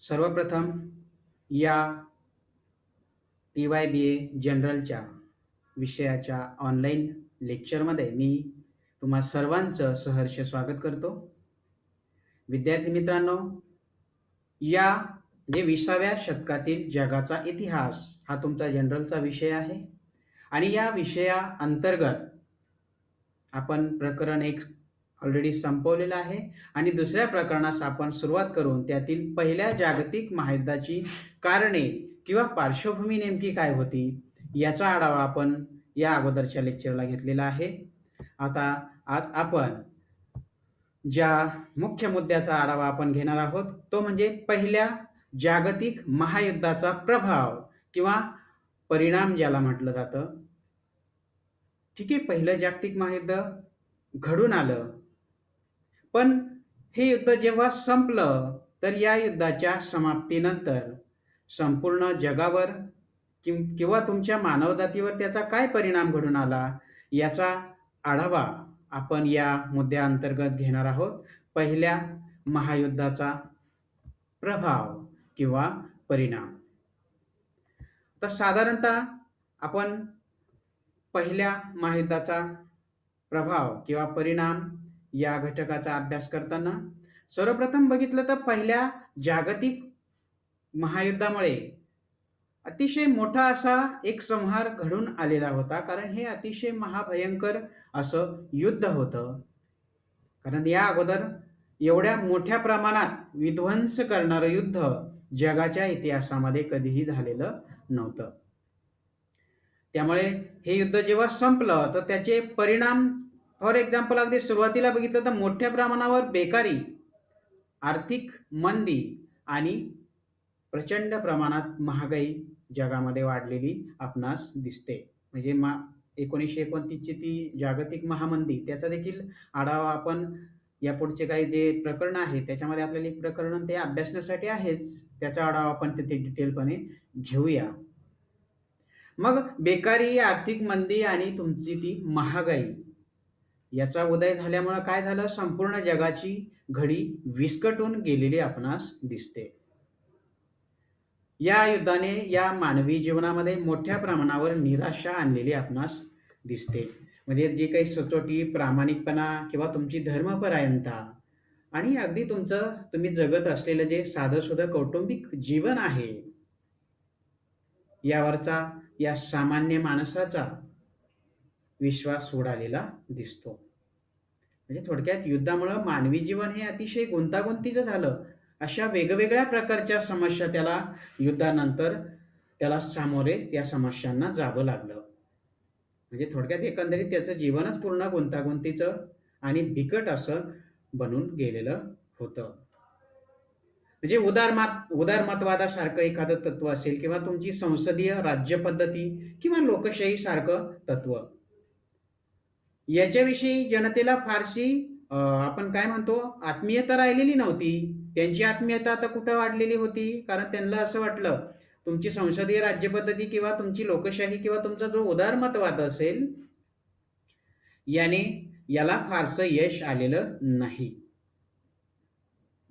सर्वप्रथम या टी-वाय-बी-ए जनरलच्या विषयाच्या ऑनलाईन लेक्चरमध्ये मी तुम्हा सर्वांचं सहर्ष स्वागत करतो. विद्यार्थी मित्रांनो, या जे 20व्या शतकातील जगाचा इतिहास हा तुमचा जनरलचा विषय आहे आणि या विषयाअंतर्गत आपण प्रकरण 1 ऑलरेडी संपवलेलं आहे आणि दुसऱ्या प्रकरणास आपण सुरुवात करून त्यातील पहिल्या जागतिक महायुद्धाची कारणे किंवा पार्श्वभूमी नेमकी काय होती याचा आढावा आपण या अगोदरच्या लेक्चरला घेतलेला आहे. आता आज आपण ज्या मुख्य मुद्द्याचा आढावा आपण घेणार आहोत तो म्हणजे पहिल्या जागतिक महायुद्धाचा प्रभाव किंवा परिणाम ज्याला म्हटलं जातं. ठीक आहे, पहिलं जागतिक महायुद्ध घडून आलं, पण हे युद्ध जेव्हा संपलं तर या युद्धाच्या समाप्तीनंतर संपूर्ण जगावर किंवा तुमच्या मानवजातीवर त्याचा काय परिणाम घडून आला याचा आढावा आपण या मुद्द्याअंतर्गत घेणार आहोत. पहिल्या महायुद्धाचा प्रभाव किंवा परिणाम. तर साधारणतः आपण पहिल्या महायुद्धाचा प्रभाव किंवा परिणाम या घटकाचा अभ्यास करताना सर्वप्रथम बघितलं तर पहिल्या जागतिक महायुद्धामुळे अतिशय मोठा असा एक संहार घडून आलेला होता, कारण हे अतिशय महाभयंकर असं युद्ध होतं. कारण या अगोदर एवढ्या मोठ्या प्रमाणात विध्वंस करणारं युद्ध जगाच्या इतिहासामध्ये कधीही झालेलं नव्हतं. त्यामुळे हे युद्ध जेव्हा संपलं तर त्याचे परिणाम फॉर एक्झाम्पल अगदी सुरुवातीला बघितलं तर मोठ्या प्रमाणावर बेकारी, आर्थिक मंदी आणि प्रचंड प्रमाणात महागाई जगामध्ये वाढलेली आपणास दिसते. म्हणजे 1929ची ती जागतिक महामंदी त्याचा देखील आढावा आपण या पुढचे काही जे प्रकरण आहे त्याच्यामध्ये आपल्याला एक प्रकरण ते अभ्यासण्यासाठी आहेच, त्याचा आढावा आपण तिथे डिटेलपणे घेऊया. मग बेकारी, आर्थिक मंदी आणि तुमची ती महागाई याचा उदय झाल्यामुळे काय झालं, संपूर्ण जगाची घडी विस्कटून गेलेली आपणास दिसते. या युद्धाने या मानवी जीवनामध्ये मोठ्या प्रमाणावर निराशा आणलेली आपणास दिसते. म्हणजे जे काही सचोटी, प्रामाणिकपणा किंवा तुमची धर्मपरायणता आणि अगदी तुम्ही जगत असलेलं जे साधंसुधं कौटुंबिक जीवन आहे यावरचा या सामान्य माणसाचा विश्वास उडालेला दिसतो. म्हणजे थोडक्यात युद्धामुळं मानवी जीवन हे अतिशय गुंतागुंतीचं झालं. अशा वेगवेगळ्या प्रकारच्या समस्या त्याला युद्धानंतर त्याला सामोरे त्या समस्यांना जावं लागलं. म्हणजे थोडक्यात एकंदरीत त्याचं जीवनच पूर्ण गुंतागुंतीचं आणि बिकट असं बनून गेलेलं होतं. म्हणजे उदारमतवादासारखं एखादं तत्व असेल किंवा तुमची संसदीय राज्य पद्धती किंवा लोकशाही सारखं तत्व याच्याविषयी जनतेला फारशी आपण काय म्हणतो आत्मीयता राहिलेली नव्हती. त्यांची आत्मीयता आता कुठं वाढलेली होती, कारण त्यांना असं वाटलं तुमची संसदीय राज्यपद्धती किंवा तुमची लोकशाही किंवा तुमचा जो उदारमतवाद असेल याला फारसं यश आलेलं नाही.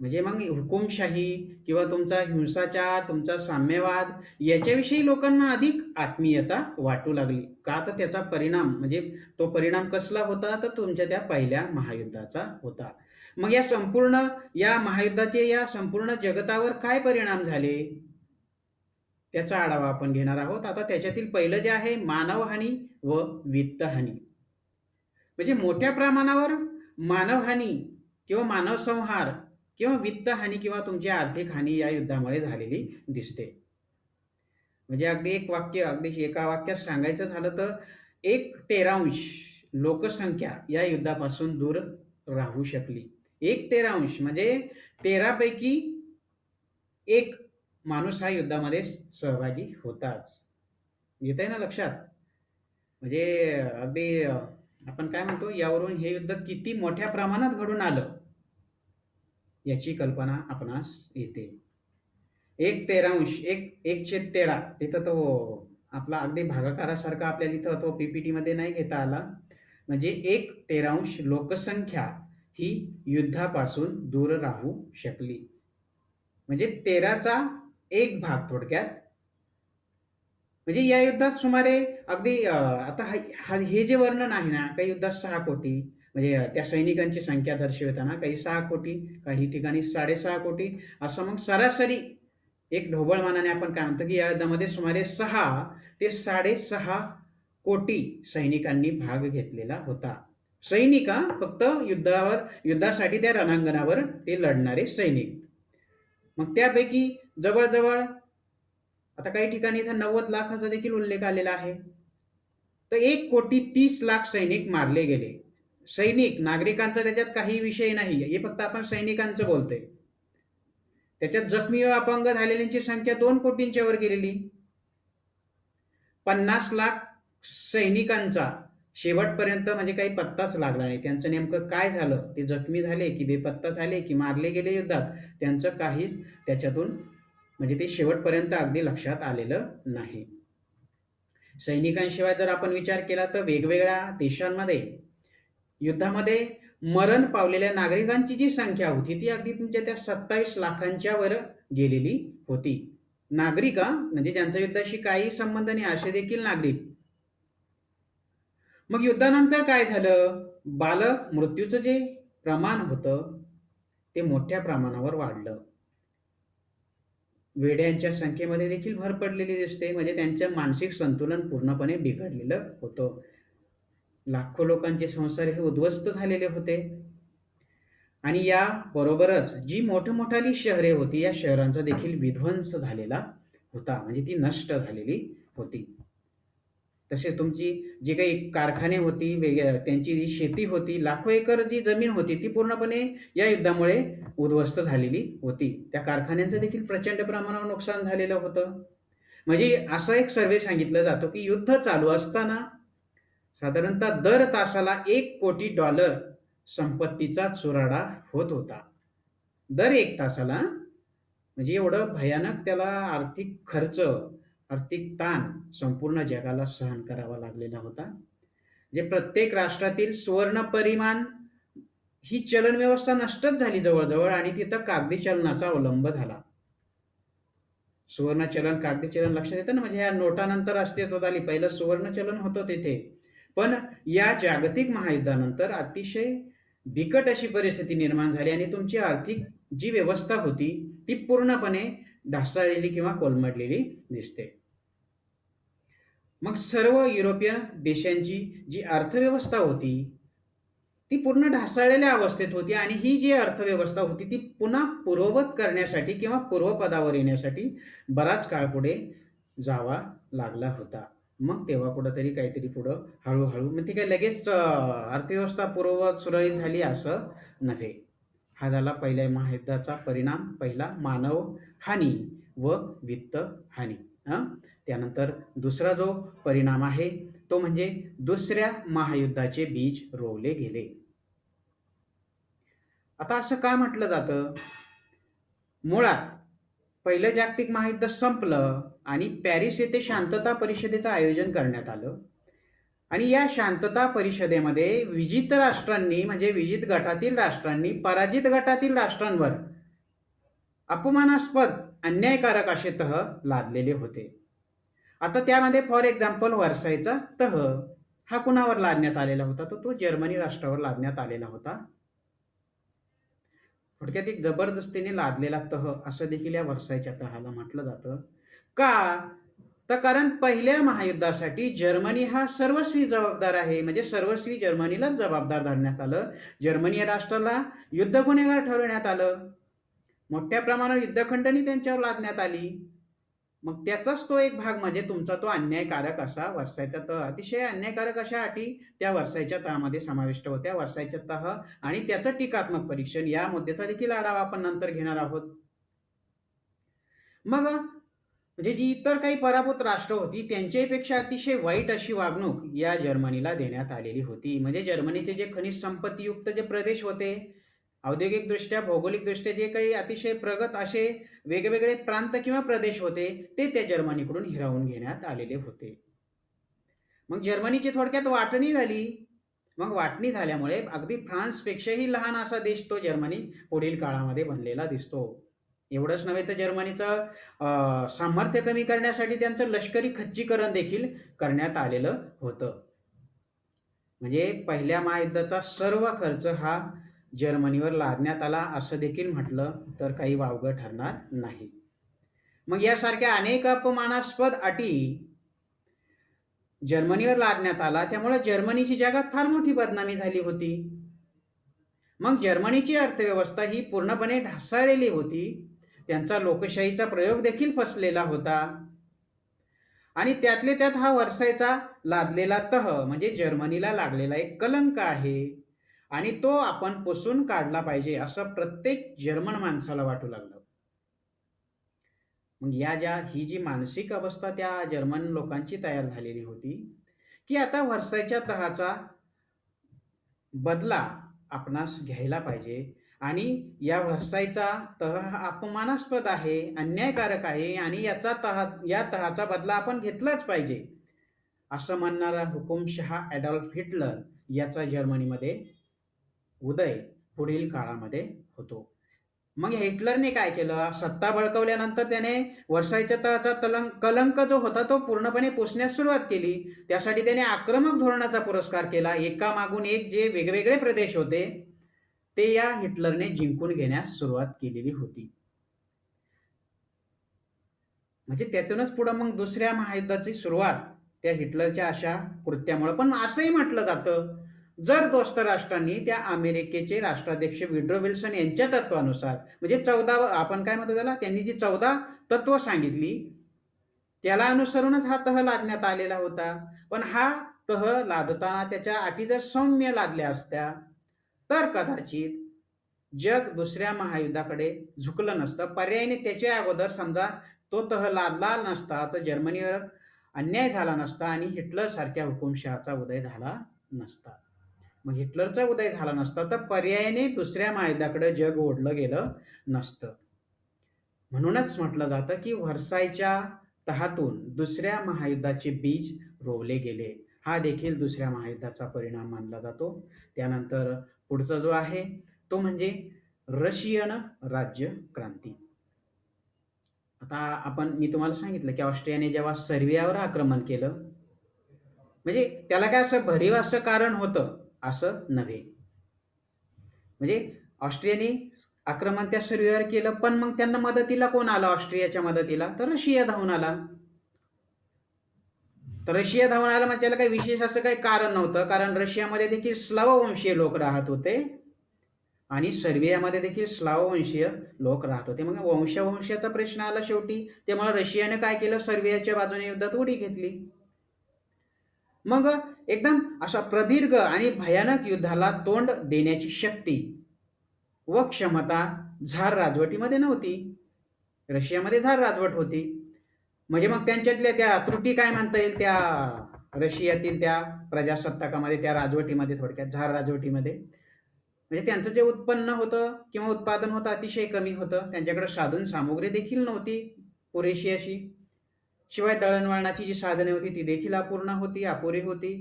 म्हणजे मग हुकुमशाही किंवा तुमचा हिंसाचार, तुमचा साम्यवाद याच्याविषयी लोकांना अधिक आत्मीयता वाटू लागली. का तर त्याचा परिणाम म्हणजे तो परिणाम कसला होता, तर तुमच्या त्या पहिल्या महायुद्धाचा होता. मग या महायुद्धाचे या संपूर्ण जगतावर काय परिणाम झाले त्याचा आढावा आपण घेणार आहोत. आता त्याच्यातील पहिलं जे आहे मानवहानी व वित्तहानी. म्हणजे मोठ्या प्रमाणावर मानवहानी किंवा मानवसंहार किंवा वित्तहानी किंवा तुमची आर्थिक हानी या युद्धामुळे झालेली दिसते. म्हणजे अगदी एका वाक्यात सांगायचं झालं तर 1/13 लोकसंख्या या युद्धापासून दूर राहू शकली. 1/13 म्हणजे 13 पैकी 1 माणूस हा युद्धामध्ये सहभागी होताच. येतंय ना लक्षात? म्हणजे अगदी आपण काय म्हणतो यावरून हे युद्ध किती मोठ्या प्रमाणात घडून आलं याची कल्पना आपणास येते. 1/13 तिथं तो आपला अगदी भागाकारासारखा आपल्याला इथं तो पीपीटी मध्ये नाही घेता आला. म्हणजे 1/13 लोकसंख्या ही युद्धापासून दूर राहू शकली. म्हणजे 13चा 1 भाग थोडक्यात. म्हणजे या युद्धात सुमारे अगदी आता हे जे वर्णन आहे ना, काही युद्धात 6 कोटी म्हणजे त्या सैनिकांची संख्या दर्शवताना काही 6 कोटी, काही ठिकाणी 6.5 कोटी असं मग सरासरी एक ढोबळमानाने आपण काय म्हणतो, की या युद्धामध्ये सुमारे 6 ते 6.5 कोटी सैनिकांनी भाग घेतलेला होता. सैनिक फक्त युद्धासाठी त्या रणांगणावर ते लढणारे सैनिक. मग त्यापैकी जवळ-जवळ आता काही ठिकाणी इथं 90 लाखाचा देखील उल्लेख आलेला आहे. तर 1,30,00,000 सैनिक मारले गेले. सैनिक, नागरिकांचा त्याच्यात काही विषय नाही. हे फक्त आपण सैनिकांचं बोलतोय. त्याच्यात जखमी व अपंग झालेल्यांची संख्या 2 कोटींच्या वर गेलेली. 50,00,000 सैनिकांचा शेवटपर्यंत म्हणजे काही पत्ताच लागला नाही. त्यांचं नेमकं काय झालं? ते जखमी झाले की बेपत्ता झाले की मारले गेले युद्धात? त्यांचं काहीच त्याच्यातून म्हणजे ते शेवटपर्यंत अगदी लक्षात आलेलं नाही. सैनिकांशिवाय जर आपण विचार केला तर वेगवेगळ्या देशांमध्ये युद्धामध्ये मरण पावलेल्या नागरिकांची जी संख्या होती ती अगदी तुमच्या त्या 27 लाखांच्या वर गेलेली होती. नागरिक म्हणजे ज्यांचा युद्धाशी काही संबंध नाही असे देखील नागरिक. मग युद्धानंतर काय झालं? बालक मृत्यूचं जे प्रमाण होतं ते मोठ्या प्रमाणावर वाढलं. वेड्यांच्या संख्येमध्ये देखील भर पडलेली दिसते. म्हणजे त्यांचं मानसिक संतुलन पूर्णपणे बिघडलेलं होतं. लाखो लोकांचे संसार हे उद्ध्वस्त झालेले होते. आणि या बरोबरच जी मोठमोठाली शहरे होती या शहरांचा देखील विध्वंस झालेला होता. म्हणजे ती नष्ट झालेली होती. तसेच तुमची जी काही कारखाने होती, त्यांची जी शेती होती, लाखो एकर जी जमीन होती ती पूर्णपणे या युद्धामुळे उद्ध्वस्त झालेली होती. त्या कारखान्यांचं देखील प्रचंड प्रमाणावर नुकसान झालेलं होतं. म्हणजे असा एक सर्वे सांगितलं जातो, की युद्ध चालू असताना साधारणतः दर तासाला $1 कोटी संपत्तीचा चुराडा होत होता. दर 1 तासाला म्हणजे एवढं भयानक त्याला आर्थिक खर्च, आर्थिक ताण संपूर्ण जगाला सहन करावा लागलेला होता. जे प्रत्येक राष्ट्रातील सुवर्ण परिमाण ही चलन व्यवस्था नष्टच झाली जवळ-जवळ आणि तिथं कागदी चलनाचा अवलंब झाला. सुवर्ण चलन, कागदी चलन लक्षात येतं ना, म्हणजे ह्या नोटानंतर अस्तित्वात आली. पहिलं सुवर्ण चलन होतं तिथे. पण या जागतिक महायुद्धानंतर अतिशय बिकट अशी परिस्थिती निर्माण झाली आणि तुमची आर्थिक जी व्यवस्था होती ती पूर्णपणे ढासळलेली किंवा कोलमडलेली दिसते. मग सर्व युरोपियन देशांची जी अर्थव्यवस्था होती ती पूर्ण ढासळलेल्या अवस्थेत होती आणि ही जी अर्थव्यवस्था होती ती पुन्हा पूर्ववत करण्यासाठी किंवा पूर्वपदावर येण्यासाठी बराच काळ पुढे जावा लागला होता. मग तेव्हा कुठेतरी काहीतरी पुढं हळू-हळू मग ती काही लगेच अर्थव्यवस्था पूर्ववत सुरळीत झाली असं नव्हे. हा झाला पहिल्या महायुद्धाचा परिणाम, पहिला मानवहानी व वित्तहानी. त्यानंतर दुसरा जो परिणाम आहे तो म्हणजे दुसऱ्या महायुद्धाचे बीज रोवले गेले. आता असं का म्हटलं जातं? मुळात पहिलं जागतिक महायुद्ध संपलं आणि पॅरिस येथे शांतता परिषदेचं आयोजन करण्यात आलं आणि या शांतता परिषदेमध्ये विजित राष्ट्रांनी म्हणजे विजित गटातील राष्ट्रांनी पराजित गटातील राष्ट्रांवर अपमानास्पद, अन्यायकारक असे तह लादलेले होते. आता त्यामध्ये फॉर एक्झाम्पल वर्सायचा तह हा कुणावर लादण्यात आलेला होता? तर तो जर्मनी राष्ट्रावर लादण्यात आलेला होता. थोडक्यात एक जबरदस्तीने लादलेला तह असं देखील या वर्सायच्या तहाला म्हटलं जातं. का? तर कारण पहिल्या महायुद्धासाठी जर्मनी हा सर्वस्वी जबाबदार आहे. म्हणजे सर्वस्वी जर्मनीलाच जबाबदार धरण्यात आलं. जर्मनी या राष्ट्राला युद्ध गुन्हेगार ठरवण्यात आलं. मोठ्या प्रमाणावर युद्धखंडणी त्यांच्यावर लादण्यात आली. मग त्याचाच तो एक भाग म्हणजे तुमचा तो अन्यायकारक असा वर्सायचा तह. अतिशय अन्यायकारक अशा अटी त्या वर्सायच्या तहामध्ये समाविष्ट होत्या. वर्सायचा तह आणि त्याचं टीकात्मक परीक्षण या मुद्द्याचा देखील आढावा आपण नंतर घेणार आहोत. मग म्हणजे जी इतर काही पराभूत राष्ट्र होती त्यांच्यापेक्षा अतिशय वाईट अशी वागणूक या जर्मनीला देण्यात आलेली होती. म्हणजे जर्मनीचे जे खनिज संपत्तीयुक्त जे प्रदेश होते, औद्योगिकदृष्ट्या, भौगोलिकदृष्ट्या जे काही अतिशय प्रगत असे वेगवेगळे प्रांत किंवा प्रदेश होते ते त्या जर्मनीकडून हिरावून घेण्यात आलेले होते. मग जर्मनीची थोडक्यात वाटणी झाली. मग वाटणी झाल्यामुळे अगदी फ्रान्सपेक्षाही लहान असा देश तो जर्मनी पुढील काळामध्ये बनलेला दिसतो. एवढंच नव्हे तर जर्मनीचं सामर्थ्य कमी करण्यासाठी त्यांचं लष्करी खच्चीकरण देखील करण्यात आलेलं होतं. म्हणजे पहिल्या महायुद्धाचा सर्व खर्च हा जर्मनीवर लादण्यात आला असं देखील म्हटलं तर काही वावगं ठरणार नाही. मग यासारख्या अनेक अपमानास्पद अटी जर्मनीवर लादण्यात आला, त्यामुळे जर्मनीची जगात फार मोठी बदनामी झाली होती. मग जर्मनीची अर्थव्यवस्था ही पूर्णपणे ढासळलेली होती. त्यांचा लोकशाहीचा प्रयोग देखील फसलेला होता. आणि त्यातले त्यात हा वर्सायचा लादलेला तह म्हणजे जर्मनीला लागलेला एक कलंक आहे आणि तो आपण पुसून काढला पाहिजे असं प्रत्येक जर्मन माणसाला वाटू लागलं. मग ही जी मानसिक अवस्था त्या जर्मन लोकांची तयार झालेली होती की आता वर्सायच्या तहाचा बदला आपणास घ्यायला पाहिजे आणि या वर्सायचा तह हा अपमानास्पद आहे, अन्यायकारक आहे आणि या तहाचा बदला आपण घेतलाच पाहिजे असं म्हणणारा हुकुमशहा ॲडॉल्फ हिटलर याचा जर्मनीमध्ये उदय पुढील काळामध्ये होतो. मग हिटलरने काय केलं, सत्ता बळकावल्यानंतर त्याने वर्सायच्या तहाचा कलंक जो होता तो पूर्णपणे पुसण्यास सुरुवात केली. त्यासाठी त्याने आक्रमक धोरणाचा पुरस्कार केला. एकामागून एक जे वेगवेगळे प्रदेश होते ते या हिटलरने जिंकून घेण्यास सुरुवात केलेली होती. म्हणजे त्यातूनच पुढे मग दुसऱ्या महायुद्धाची सुरुवात त्या हिटलरच्या अशा कृत्यामुळे. पण असंही म्हटलं जातं, जर दोस्त राष्ट्रांनी त्या अमेरिकेचे राष्ट्राध्यक्ष विड्रो विल्सन यांच्या तत्वानुसार म्हणजे 14 आपण काय म्हणतो त्याला, त्यांनी जी 14 तत्व सांगितली त्याला अनुसरूनच हा तह लादण्यात आलेला होता. पण हा तह लादताना त्याच्या अटी जर सौम्य लादल्या असत्या तर कदाचित जग दुसऱ्या महायुद्धाकडे झुकलं नसतं. पर्यायाने त्याच्या अगोदर समजा तो तह लादला नसता तर जर्मनीवर अन्याय झाला नसता आणि हिटलर सारख्या हुकुमशहाचा उदय झाला नसता. मग हिटलरचा उदय झाला नसता तर पर्यायाने दुसऱ्या महायुद्धाकडे जग ओढलं गेलं नसतं. म्हणूनच म्हटलं जातं की व्हर्सायच्या तहातून दुसऱ्या महायुद्धाचे बीज रोवले गेले. हा देखील दुसऱ्या महायुद्धाचा परिणाम मानला जातो. त्यानंतर पुढचा जो आहे तो म्हणजे रशियन राज्य क्रांती. आता मी तुम्हाला सांगितलं की ऑस्ट्रियाने जेव्हा सर्बियावर आक्रमण केलं, म्हणजे त्याला काय असं भरीव असं कारण होतं असं नव्हे. म्हणजे ऑस्ट्रियाने आक्रमण त्या सर्बियावर केलं, पण मग त्यांना मदतीला कोण आलं ऑस्ट्रियाच्या मदतीला, तर रशिया धावून आला. तर रशिया धावून आला म्हणजे त्याला काही विशेष असं काही कारण नव्हतं, कारण रशियामध्ये देखील स्लाव वंशीय लोक राहत होते आणि सर्बियामध्ये देखील स्लाव वंशीय लोक राहत होते. मग वंशाचा प्रश्न आला शेवटी, त्यामुळे रशियाने काय केलं, सर्बियाच्या बाजूने युद्धात उडी घेतली. मग एकदम अशा प्रदीर्घ आणि भयानक युद्धाला तोंड देण्याची शक्ती व क्षमता झार राजवटीमध्ये नव्हती. रशियामध्ये झार राजवट होती. म्हणजे मग त्यांच्यातल्या त्या त्रुटी काय म्हणता येईल, त्या रशियातील त्या प्रजासत्ताकामध्ये, त्या राजवटीमध्ये, थोडक्यात झार राजवटीमध्ये म्हणजे त्यांचं जे उत्पन्न होतं किंवा उत्पादन होतं अतिशय कमी होतं. त्यांच्याकडे साधन सामुग्री देखील नव्हती पुरेशी अशी. शिवाय दळणवळणाची जी साधने होती ती देखील अपुरी होती.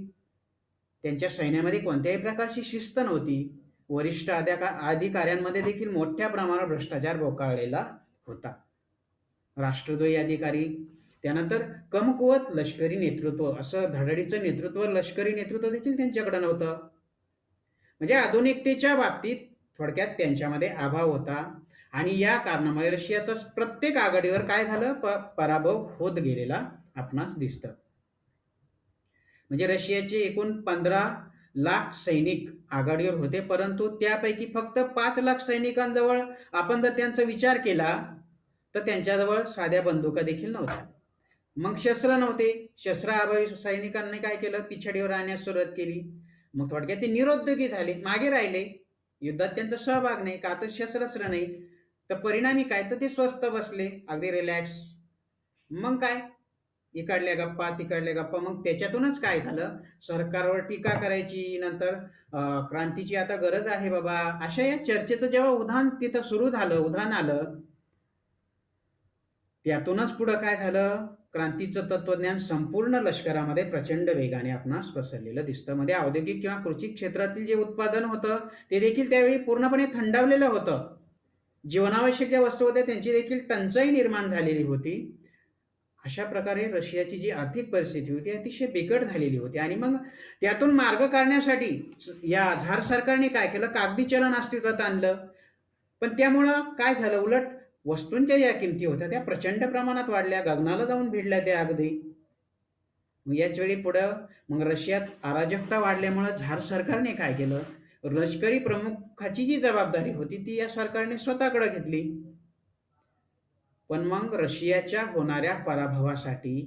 त्यांच्या सैन्यामध्ये कोणत्याही प्रकारची शिस्त नव्हती. वरिष्ठ अधिकाऱ्यांमध्ये देखील मोठ्या प्रमाणावर भ्रष्टाचार बोकाळलेला होता. राष्ट्रद्रोही अधिकारी, त्यानंतर कमकुवत लष्करी नेतृत्व, असं धडाडीचं नेतृत्व, लष्करी नेतृत्व देखील त्यांच्याकडे नव्हतं. म्हणजे आधुनिकतेच्या बाबतीत थोडक्यात त्यांच्यामध्ये अभाव होता आणि या कारणामुळे रशियाचा प्रत्येक आघाडीवर काय झालं, पराभव होत गेलेला आपणास दिसतं. म्हणजे रशियाचे एकूण 15 लाख सैनिक आघाडीवर होते, परंतु त्यापैकी फक्त 5 लाख सैनिकांजवळ आपण जर त्यांचा विचार केला तर त्यांच्याजवळ साध्या बंदुका देखील नव्हत्या. मग शस्त्र नव्हते. शस्त्राअभावी सैनिकांनी काय केलं, पिछाडीवर राहण्यास सुरुवात केली. मग थोडक्यात ते निरुद्योगी झाले, मागे राहिले. युद्धात त्यांचा सहभाग नाही, का तर शस्त्रास्त्र नाही. तर परिणामी काय, तर ते स्वस्थ बसले, अगदी रिलॅक्स. मग काय, इकडल्या गप्पा तिकडल्या गप्पा. मग त्याच्यातूनच काय झालं, सरकारवर टीका करायची, नंतर क्रांतीची आता गरज आहे बाबा, अशा या चर्चेचं जेव्हा उधाण तिथं सुरू झालं, उधाण आलं, त्यातूनच पुढं काय झालं, क्रांतीचं तत्वज्ञान संपूर्ण लष्करामध्ये प्रचंड वेगाने आपणास पसरलेलं दिसतं. मध्ये औद्योगिक किंवा कृषी क्षेत्रातील जे उत्पादन होतं ते देखील त्यावेळी पूर्णपणे थंडावलेलं होतं. जीवनावश्यक ज्या वस्तू होत्या त्यांची देखील टंचाई निर्माण झालेली होती. अशा प्रकारे रशियाची जी आर्थिक परिस्थिती होती अतिशय बिकट झालेली होती आणि मग त्यातून मार्ग काढण्यासाठी या झार सरकारने काय केलं, कागदी चलन अस्तित्वात आणलं. पण त्यामुळं काय झालं, उलट वस्तूंच्या ज्या किमती होत्या त्या प्रचंड प्रमाणात वाढल्या, गगनाला जाऊन भिडल्या त्या अगदी. मग याच वेळी पुढं मग रशियात अराजकता वाढल्यामुळं झार सरकारने काय केलं, लष्करी प्रमुखाची जी जबाबदारी होती ती या सरकारने स्वतःकडे घेतली. पण मग रशियाच्या होणाऱ्या पराभवासाठी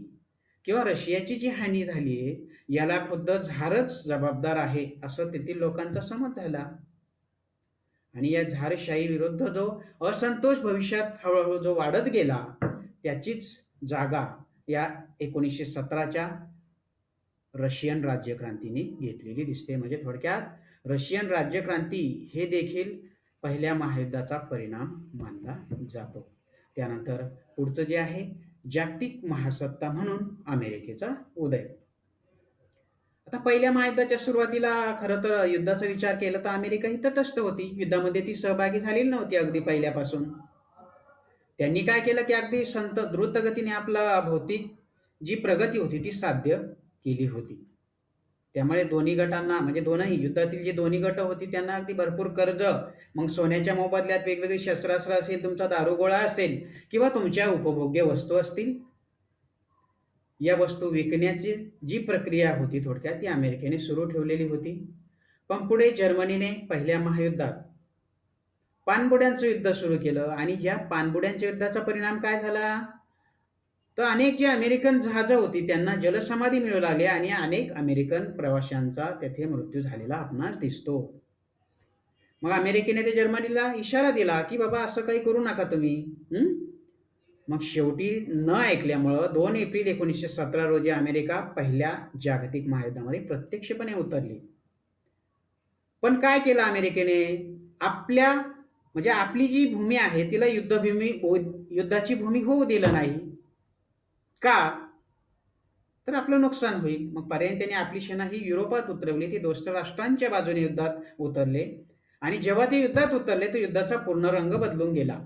किंवा रशियाची जी हानी झाली आहे याला खुद्द झारच जबाबदार आहे असं तेथील लोकांचा समज झाला. आणि या झारशाही विरुद्ध जो असंतोष भविष्यात हळूहळू जो वाढत गेला त्याचीच जागा या 1917च्या रशियन राज्यक्रांतीने घेतलेली दिसते. म्हणजे थोडक्यात रशियन राज्यक्रांती हे देखील पहिल्या महायुद्धाचा परिणाम मानला जातो. त्यानंतर पुढचं जे आहे, जागतिक महासत्ता म्हणून अमेरिकेचा उदय. आता पहिल्या महायुद्धाच्या सुरुवातीला खरं तर युद्धाचा विचार केला तर अमेरिका ही तटस्थ होती. युद्धामध्ये ती सहभागी झालेली नव्हती अगदी पहिल्यापासून. त्यांनी काय केलं की अगदी संत द्रुत गतीने आपला भौतिक जी प्रगती होती ती साध्य केली होती. त्यामुळे दोन्ही गटांना म्हणजे दोनही युद्धातील जे दोन्ही गट होती त्यांना अगदी भरपूर कर्ज, मग सोन्याच्या मोबदल्यात वेगवेगळी शस्त्रास्त्र असेल, तुमचा दारुगोळा असेल किंवा तुमच्या उपभोग्य वस्तू असतील, या वस्तू विकण्याची जी प्रक्रिया होती थोडक्यात ती अमेरिकेने सुरू ठेवलेली होती. पण पुढे जर्मनीने पहिल्या महायुद्धात पाणबुड्यांचं युद्ध सुरू केलं आणि या पाणबुड्यांच्या युद्धाचा परिणाम काय झाला, तर अनेक जे अमेरिकन जहाजं होती त्यांना जलसमाधी मिळू लागली आणि अनेक अमेरिकन प्रवाशांचा तेथे मृत्यू झालेला आपणास दिसतो. मग अमेरिकेने ते जर्मनीला इशारा दिला की बाबा असं काही करू नका तुम्ही. मग शेवटी न ऐकल्यामुळं 2 एप्रिल 1917 रोजी अमेरिका पहिल्या जागतिक महायुद्धामध्ये प्रत्यक्षपणे उतरली. पण काय केलं अमेरिकेने, आपल्या म्हणजे आपली जी भूमी आहे तिला युद्धाची भूमी होऊ दिलं नाही. का, तर आपलं नुकसान होईल. मग पर्यायी त्यांनी आपली सेना ही युरोपात उतरवली. ती दोस्त राष्ट्रांच्या बाजूने युद्धात उतरले आणि जेव्हा ते युद्धात उतरले तर युद्धाचा पूर्ण रंग बदलून गेला.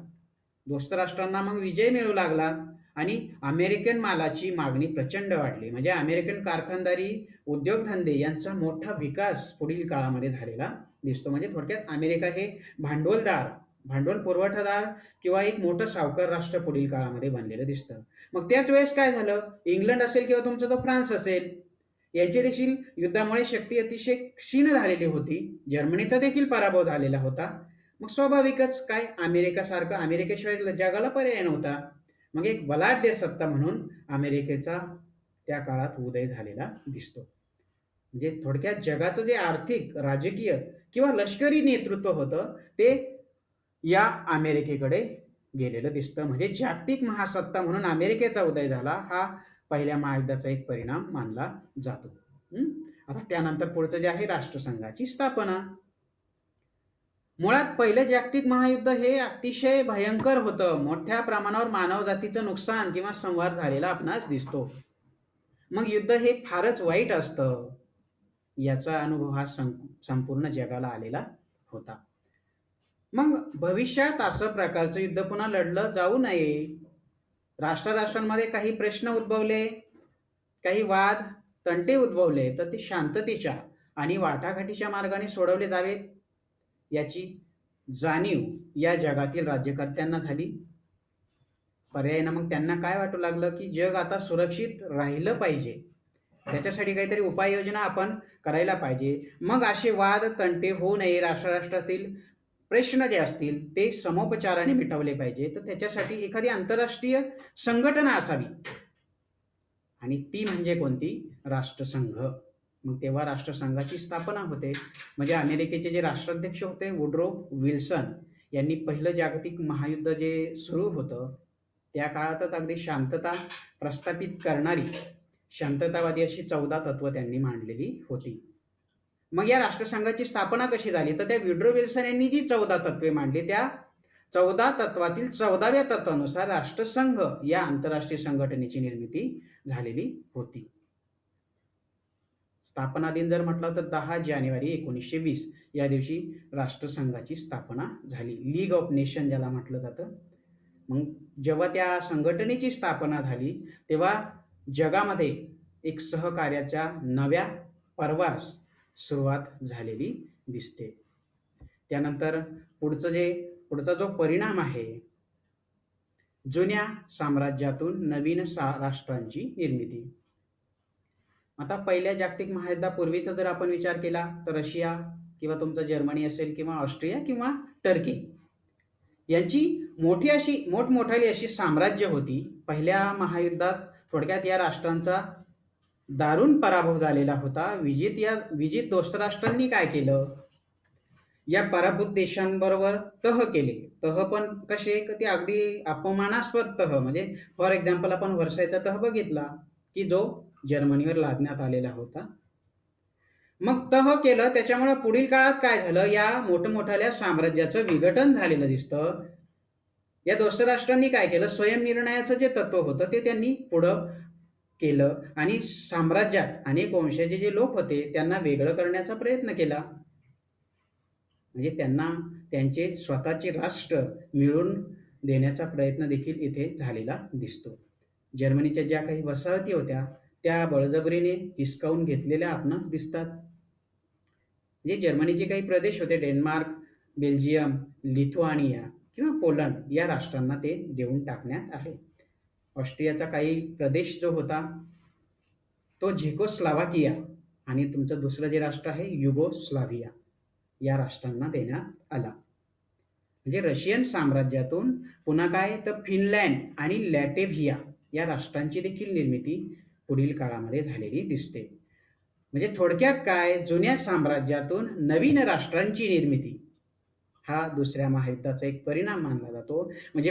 दोस्त राष्ट्रांना मग विजय मिळू लागला आणि अमेरिकन मालाची मागणी प्रचंड वाढली. म्हणजे अमेरिकन कारखानदारी, उद्योगधंदे यांचा मोठा विकास पुढील काळामध्ये झालेला दिसतो. म्हणजे थोडक्यात अमेरिका हे भांडवल पुरवठादार किंवा एक मोठं सावकार राष्ट्र पुढील काळामध्ये बनलेलं दिसतं. मग त्याच वेळेस काय झालं, इंग्लंड असेल किंवा तुमचा तो फ्रान्स असेल यांची देखील युद्धामुळे शक्ती अतिशय क्षीण झालेली होती. जर्मनीचा देखील पराभव झालेला होता. मग स्वाभाविकच काय, अमेरिकेशिवाय जगाला पर्याय नव्हता. मग एक बलाढ्य सत्ता म्हणून अमेरिकेचा त्या काळात उदय झालेला दिसतो. म्हणजे थोडक्यात जगाचं जे आर्थिक, राजकीय किंवा लष्करी नेतृत्व होतं ते या अमेरिकेकडे गेलेलं दिसतं. म्हणजे जागतिक महासत्ता म्हणून अमेरिकेचा उदय झाला हा पहिल्या महायुद्धाचा एक परिणाम मानला जातो. आता त्यानंतर पुढचं जे आहे राष्ट्रसंघाची स्थापना. मुळात पहिलं जागतिक महायुद्ध हे अतिशय भयंकर होतं. मोठ्या प्रमाणावर मानवजातीचं नुकसान किंवा संहार झालेला आपणास दिसतो. मग युद्ध हे फारच वाईट असतं याचा अनुभव हा संपूर्ण जगाला आलेला होता. मग भविष्यात असं प्रकारचं युद्ध पुन्हा लढलं जाऊ नये. राष्ट्रांमध्ये काही प्रश्न उद्भवले, काही वाद तंटे उद्भवले तर ते शांततेच्या आणि वाटाघाटीच्या मार्गाने सोडवले जावेत याची जाणीव या जगातील राज्यकर्त्यांना झाली. पर्यायानं मग त्यांना काय वाटू लागलं की जग आता सुरक्षित राहिलं पाहिजे, त्याच्यासाठी काहीतरी उपाययोजना आपण करायला पाहिजे. मग असे वाद तंटे होऊ नये, राष्ट्रातील प्रश्न जे असतील ते समोपचाराने मिटवले पाहिजे. तर त्याच्यासाठी एखादी आंतरराष्ट्रीय संघटना असावी आणि ती म्हणजे कोणती, राष्ट्रसंघ. मग तेव्हा राष्ट्रसंघाची स्थापना होते. म्हणजे अमेरिकेचे जे राष्ट्राध्यक्ष होते वुड्रो विल्सन यांनी पहिलं जागतिक महायुद्ध जे सुरू होतं त्या काळातच अगदी शांतता प्रस्थापित करणारी शांततावादी अशी 14 तत्व त्यांनी मांडलेली होती. मग या राष्ट्रसंघाची स्थापना कशी झाली, तर त्या वुड्रो विल्सन यांनी जी 14 तत्वे मांडली त्या 14 तत्वातील 14व्या तत्वानुसार राष्ट्रसंघ या आंतरराष्ट्रीय संघटनेची निर्मिती झालेली होती. स्थापना दिन जर म्हटलं तर 10 जानेवारी 1920 या दिवशी राष्ट्रसंघाची स्थापना झाली. लीग ऑफ नेशन ज्याला म्हटलं जातं. मग जेव्हा त्या संघटनेची स्थापना झाली तेव्हा जगामध्ये एक सहकार्याच्या नव्या पर्वास सुरुवात झालेली दिसते. त्यानंतर पुढचा जो परिणाम आहे, जुन्या साम्राज्यातून नवीन राष्ट्रांची निर्मिती. आता पहिल्या जागतिक महायुद्धापूर्वीचा जर आपण विचार केला तर रशिया किंवा तुमचं जर्मनी असेल किंवा ऑस्ट्रिया किंवा टर्की यांची मोठमोठाली अशी साम्राज्य होती. पहिल्या महायुद्धात थोडक्यात या राष्ट्रांचा दारुण पराभव झालेला होता. विजित दोस्त राष्ट्रांनी काय केलं, या पराभूत देशांबरोबर तह केले. तह पण कसे, ते अगदी अपमानास्पद तह. म्हणजे फॉर एक्झाम्पल आपण वर्सायचा तह बघितला की जो जर्मनीवर लादण्यात आलेला होता. मग तह केलं, त्याच्यामुळे पुढील काळात काय झालं, या मोठमोठ्या साम्राज्याचं विघटन झालेलं दिसतं. या दोस्त राष्ट्रांनी काय केलं, स्वयंनिर्णयाचं जे तत्व होतं ते त्यांनी पुढं केलं आणि साम्राज्यात अनेक वंशाचे जे लोक होते त्यांना वेगळं करण्याचा प्रयत्न केला. म्हणजे त्यांना त्यांचे स्वतःचे राष्ट्र मिळवून देण्याचा प्रयत्न देखील इथे झालेला दिसतो. जर्मनीच्या ज्या काही वसाहती होत्या त्या बळजबरीने हिसकावून घेतलेल्या आपणास दिसतात. म्हणजे जर्मनीचे काही प्रदेश होते, डेन्मार्क, बेल्जियम, लिथुआनिया किंवा पोलंड या राष्ट्रांना ते देऊन टाकण्यात आले. ऑस्ट्रियाचा काही प्रदेश जो होता तो झेकोस्लोवाकिया आणि तुमचं दुसरं जे राष्ट्र आहे युगोस्लाव्हिया या राष्ट्रांना देण्यात आला. म्हणजे रशियन साम्राज्यातून पुन्हा काय तर फिनलँड आणि लॅटेव्हिया या राष्ट्रांची देखील निर्मिती पुढील काळामध्ये झालेली दिसते. म्हणजे थोडक्यात काय, जुन्या साम्राज्यातून नवीन राष्ट्रांची निर्मिती हा दुसऱ्या महायुद्धाचा एक परिणाम मानला जातो. म्हणजे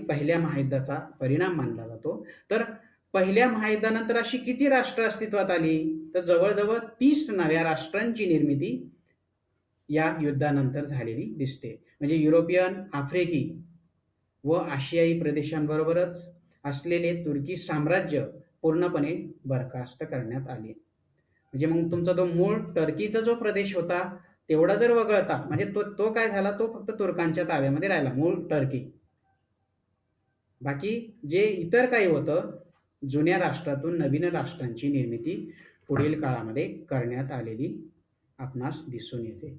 पहिल्या महायुद्धाचा परिणाम मानला जातो. तर पहिल्या महायुद्धानंतर अशी किती राष्ट्र अस्तित्वात आली, तर जवळजवळ 30 नव्या राष्ट्रांची निर्मिती या युद्धानंतर झालेली दिसते. म्हणजे युरोपियन, आफ्रिकी व आशियाई प्रदेशांबरोबरच असलेले तुर्की साम्राज्य पूर्णपणे बरखास्त करण्यात आले. म्हणजे मग तुमचा जो मूळ टर्कीचा जो प्रदेश होता तेवढा जर वगळता, म्हणजे तो काय झाला, तो फक्त तुर्कांच्या ताब्यामध्ये राहिला, मूळ टर्की. बाकी जे इतर काही होतं, जुन्या राष्ट्रातून नवीन राष्ट्रांची निर्मिती पुढील काळामध्ये करण्यात आलेली आपणास दिसून येते.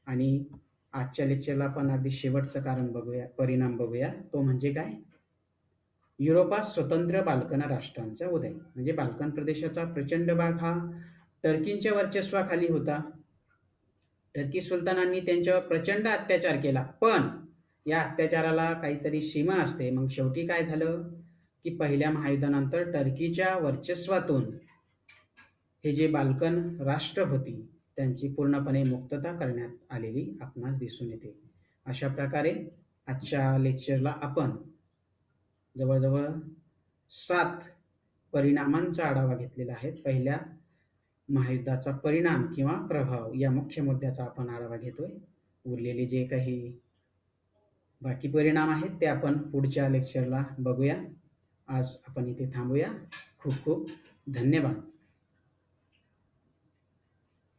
आणि आजच्या लेक्चरला आपण अगदी शेवटचं परिणाम बघूया. तो म्हणजे काय, युरोपात स्वतंत्र बाल्कन राष्ट्रांचा उदय. म्हणजे बाल्कन प्रदेशाचा प्रचंड भाग हा टर्कीच्या वर्चस्वाखाली होता. टर्की सुलतानांनी त्यांच्यावर प्रचंड अत्याचार केला, पण या अत्याचाराला काहीतरी सीमा असते. मग शेवटी काय झालं की पहिल्या महायुद्धानंतर टर्कीच्या वर्चस्वातून हे जे बाल्कन राष्ट्र होती त्यांची पूर्णपणे मुक्तता करण्यात आलेली आपणास दिसून येते. अशा प्रकारे आजच्या लेक्चरला आपण जवळजवळ 7 परिणामांचा आढावा घेतलेला आहे. पहिल्या महायुद्धाचा परिणाम किंवा प्रभाव या मुख्य मुद्द्याचा आपण आढावा घेतोय. उरलेले जे काही बाकी परिणाम आहेत ते आपण पुढच्या लेक्चरला बघूया. आज आपण इथे थांबूया. खूप खूप धन्यवाद.